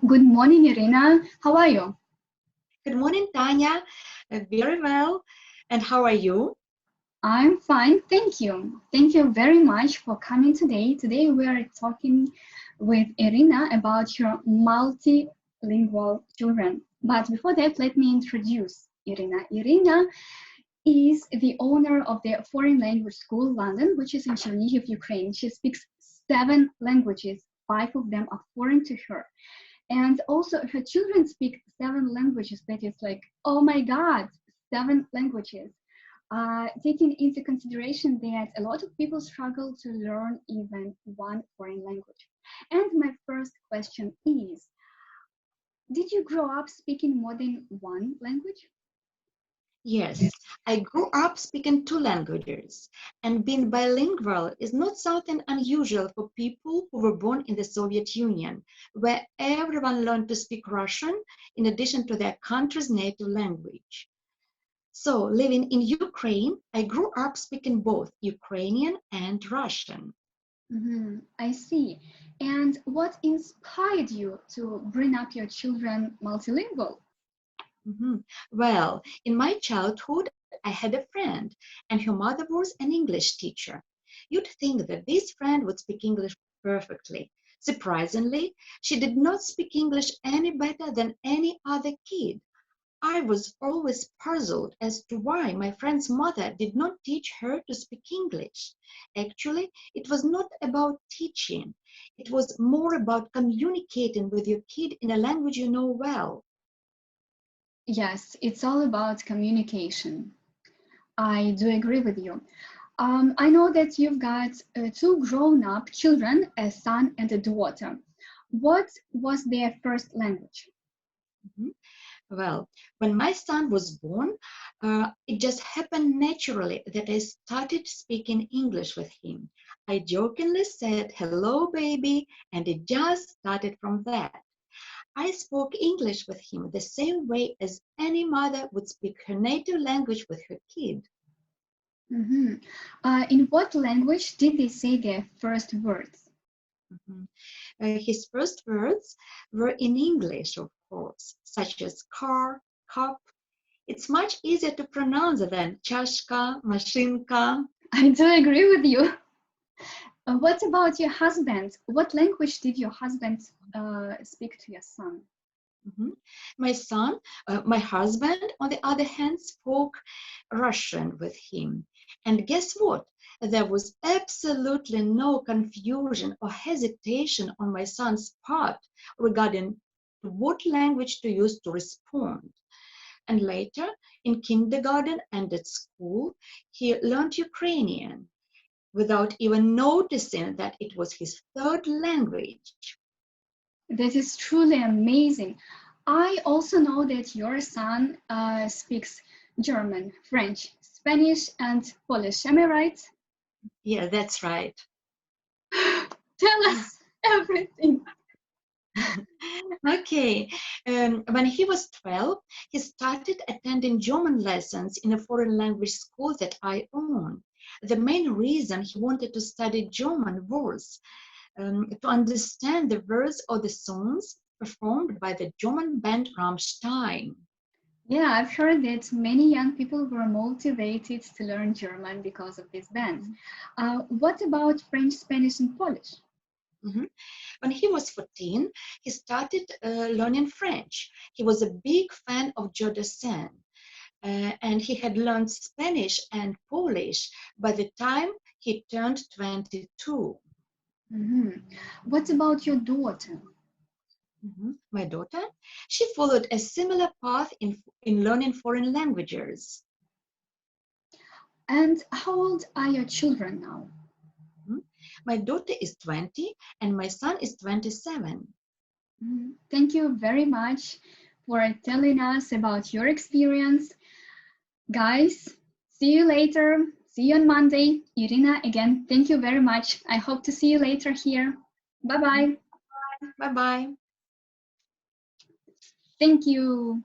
Good morning, Irina. How are you? Good morning, Tanya. Very well. And how are you? I'm fine, thank you. Thank you very much for coming today. Today we are talking with Irina about your multilingual children. But before that, let me introduce Irina. Irina is the owner of the Foreign Language School London, which is in Chernihiv, Ukraine. She speaks 7 languages. 5 of them are foreign to her. And also her children speak 7 languages. That is like, oh my God, 7 languages. Taking into consideration that a lot of people struggle to learn even one foreign language. And my first question is, did you grow up speaking more than one language? Yes, I grew up speaking 2 languages, and being bilingual is not something unusual for people who were born in the Soviet Union, where everyone learned to speak Russian in addition to their country's native language. So, living in Ukraine, I grew up speaking both Ukrainian and Russian. I see. And what inspired you to bring up your children multilingual? Well, in my childhood, I had a friend, and her mother was an English teacher. You'd think that this friend would speak English perfectly. Surprisingly, she did not speak English any better than any other kid. I was always puzzled as to why my friend's mother did not teach her to speak English. Actually, it was not about teaching, it was more about communicating with your kid in a language you know well. Yes, it's all about communication. I do agree with you. I know that you've got 2 grown-up children, a son and a daughter. What was their first language? Mhm. Well, when my son was born, it just happened naturally that I started speaking English with him. I jokingly said, "Hello, baby," and it just started from that. I spoke English with him the same way as any mother would speak her native language with her kid. Mhm. In what language did they say their first words? Mhm. His first words were in English, of course, such as car, cup. It's much easier to pronounce than чашка, машинка. I do agree with you. What about your husband? What language did your husband speak to your son? Mhm. My husband, on the other hand, spoke Russian with him. And guess what? There was absolutely no confusion or hesitation on my son's part regarding what language to use to respond. And later, in kindergarten and at school, he learned Ukrainian without even noticing that it was his third language. That is truly amazing. I also know that your son speaks German, French, Spanish, and Polish. Am I right? Yeah, that's right. Tell us everything. Okay. When he was 12, he started attending German lessons in a foreign language school that I own. The main reason he wanted to study German was to understand the words of the songs performed by the German band Rammstein. Yeah, I've heard that many young people were motivated to learn German because of this band. What about French, Spanish, and Polish? Mhm. When he was 14, he started learning French. He was a big fan of Joe Dassin, and he had learned Spanish and Polish by the time he turned 22. Mhm. What about your daughter? My daughter, she followed a similar path in learning foreign languages. And how old are your children now? Mhm. My daughter is 20 and my son is 27. Thank you very much for telling us about your experience. Guys, see you later. See you on Monday. Irina, again, thank you very much. I hope to see you later here. Bye bye. Bye bye. Thank you.